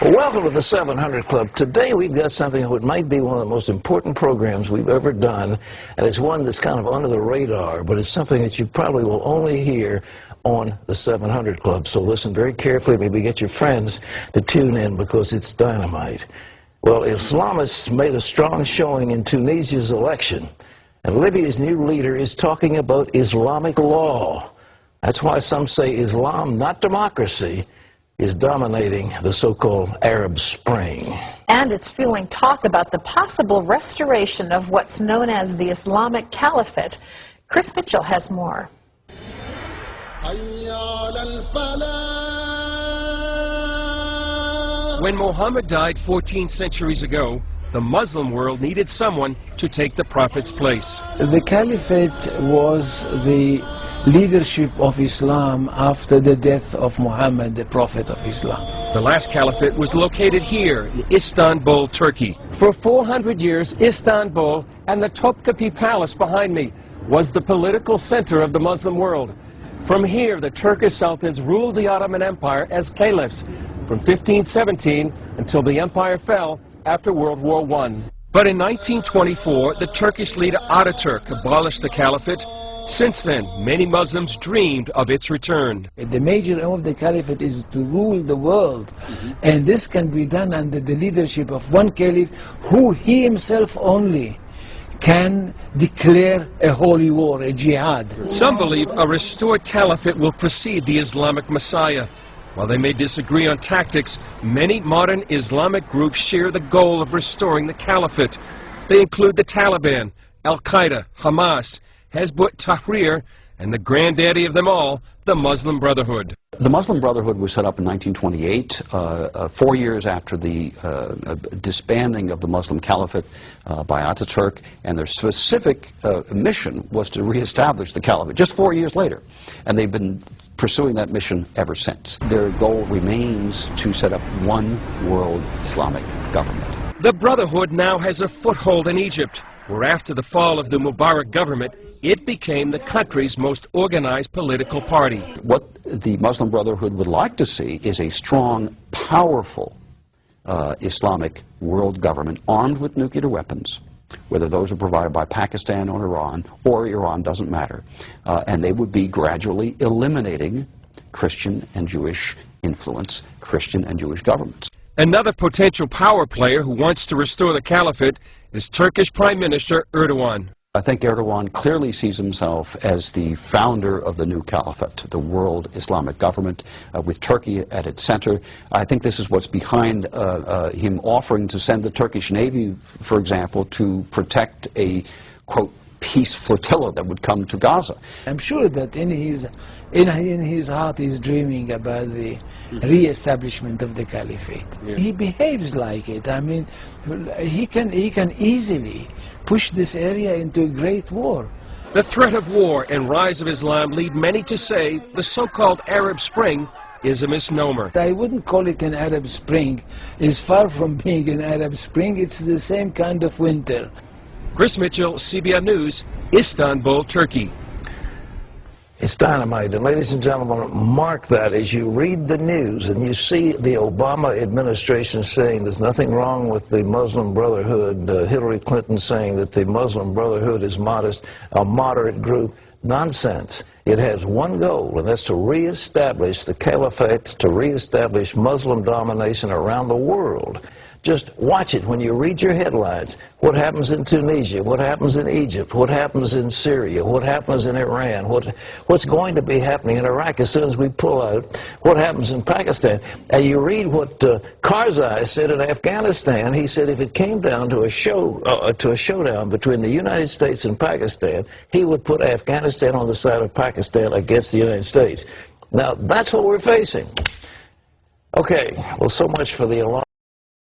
Well, welcome to the 700 Club. Today we've got something that might be one of the most important programs we've ever done, and it's one that's kind of under the radar, but it's something that you probably will only hear on the 700 Club. So listen very carefully, maybe get your friends to tune in because it's dynamite. Well, Islamists made a strong showing in Tunisia's election, and Libya's new leader is talking about Islamic law. That's why some say Islam, not democracy, is dominating the so-called Arab Spring. And it's fueling talk about the possible restoration of what's known as the Islamic Caliphate. Chris Mitchell has more. When Muhammad died 14 centuries ago, the Muslim world needed someone to take the Prophet's place. The Caliphate was the leadership of Islam after the death of Muhammad, the Prophet of Islam. The last caliphate was located here in Istanbul, Turkey. For 400 years, Istanbul and the Topkapi Palace behind me was the political center of the Muslim world. From here, the Turkish sultans ruled the Ottoman Empire as caliphs from 1517 until the empire fell after World War I. But in 1924, the Turkish leader Ataturk abolished the caliphate. Since then, many Muslims dreamed of its return. The major aim of the Caliphate is to rule the world, and this can be done under the leadership of one caliph who he himself only can declare a holy war, a jihad. Some believe a restored caliphate will precede the Islamic Messiah. While they may disagree on tactics, many modern Islamic groups share the goal of restoring the caliphate. They include the Taliban, Al-Qaeda, Hamas, Hezbollah Tahrir, and the granddaddy of them all, the Muslim Brotherhood. The Muslim Brotherhood was set up in 1928, 4 years after the disbanding of the Muslim Caliphate by Ataturk, and their specific mission was to reestablish the Caliphate, just 4 years later. And they've been pursuing that mission ever since. Their goal remains to set up one world Islamic government. The Brotherhood now has a foothold in Egypt, where after the fall of the Mubarak government, it became the country's most organized political party. What the Muslim Brotherhood would like to see is a strong, powerful Islamic world government armed with nuclear weapons, whether those are provided by Pakistan or Iran, doesn't matter. And they would be gradually eliminating Christian and Jewish influence, Christian and Jewish governments. Another potential power player who wants to restore the caliphate is Turkish Prime Minister Erdogan. I think Erdogan clearly sees himself as the founder of the new caliphate, the world Islamic government, with Turkey at its center. I think this is what's behind him offering to send the Turkish Navy, for example, to protect a, quote, peace flotilla that would come to Gaza. I'm sure that in his heart he's dreaming about the re-establishment of the caliphate. Yeah. He behaves like it. I mean, he can easily push this area into a great war. The threat of war and rise of Islam lead many to say the so-called Arab Spring is a misnomer. I wouldn't call it an Arab Spring. It's far from being an Arab Spring. It's the same kind of winter. Chris Mitchell, CBN News, Istanbul, Turkey. It's dynamite, and ladies and gentlemen, mark that as you read the news and you see the Obama administration saying there's nothing wrong with the Muslim Brotherhood, Hillary Clinton saying that the Muslim Brotherhood is modest, a moderate group. Nonsense. It has one goal, and that's to reestablish the caliphate, to reestablish Muslim domination around the world. Just watch it when you read your headlines. What happens in Tunisia? What happens in Egypt? What happens in Syria? What happens in Iran? What's going to be happening in Iraq as soon as we pull out? What happens in Pakistan? And you read what Karzai said in Afghanistan. He said if it came down to a showdown between the United States and Pakistan, he would put Afghanistan on the side of Pakistan against the United States. Now, that's what we're facing. Okay, well, so much for the alarm.